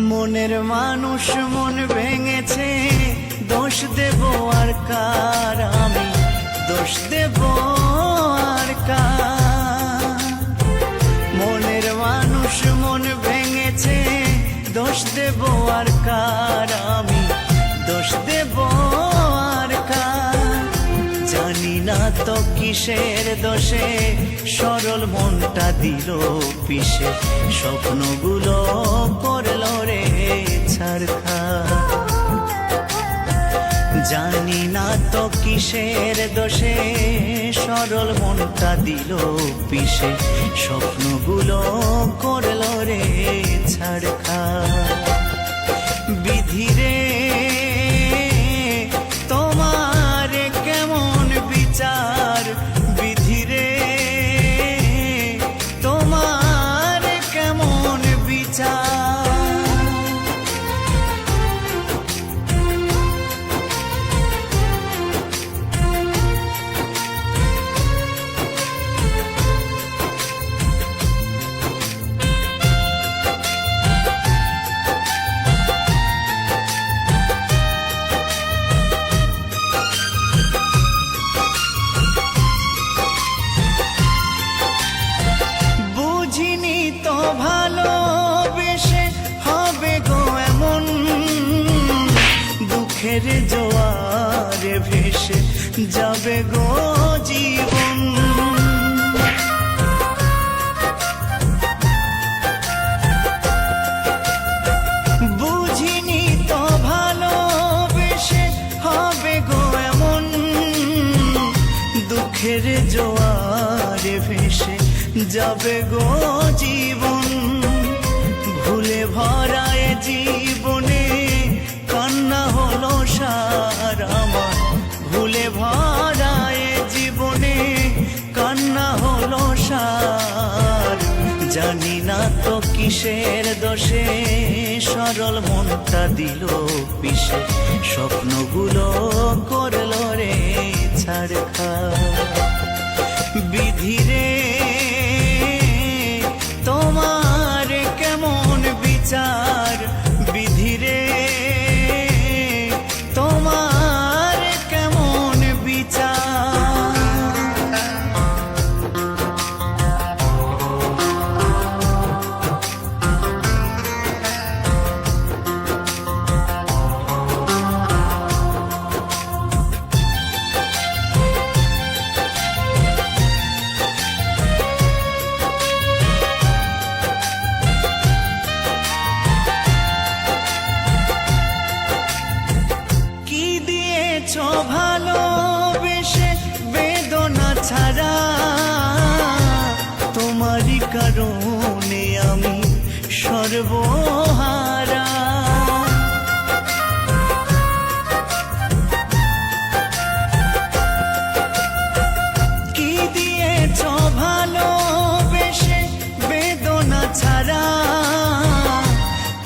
মনের মানুষ মন ভেঙেছে, দোষ দেব আর কার, আমি দোষ দেব আর কার। মনের মানুষ মন ভেঙেছে, দোষ দেব আর কার, আমি দোষ দেব আর কার। জানি না তো কিসের দোষে সরল মনটা দিল পিষে, স্বপ্নগুলো করল রে ছারখার। জানি না তো কিসের দোষে সরল মনটা দিল পিষে, স্বপ্নগুলো করল রে ছারখার। বিধিরে তোমার কেমন বিচার, বিধিরে তোমার কেমন বিচার। ভালোবেসে হবে গো এমন, দুঃখের জোয়ারে ভেসে যাবে গো জীবন। বুঝিনি তো ভালোবেসে হবে গো এমন, দুঃখের জোয়ারে ভেসে যাবে গো জীবন। ভুলে ভরায় জীবনে কান্না হলো সার আমার, ভুলে ভরায় জীবনে কান্না হলো সার। জানি না তো কিসের দোষে সরল মনটা দিল পিষে, স্বপ্নগুলো করল রে ছারখার। বিধিরে তোমার কেমন বিচার, বিধিরে তোমার কেমন বিচার। ভালোবেসে বেদনা ছাড়া, তোমারই কারণে আমি সর্বহারা। কি দিয়েছ ভালোবেসে বেদনা ছাড়া,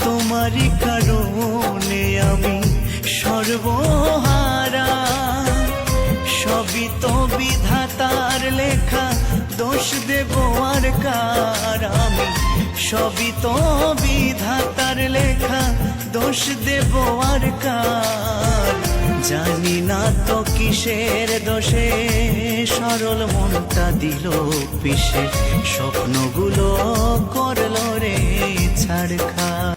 তোমারই কারণে আমি সর্বহারা। সবই তো বিধাতার লেখা, দোষ দেব আর কার, আমি সবই তো বিধাতার লেখা, দোষ দেব আর কার। জানি না তো কিসের দোষে সরল মনটা দিল পিষে, স্বপ্নগুলো করল রে ছারখার।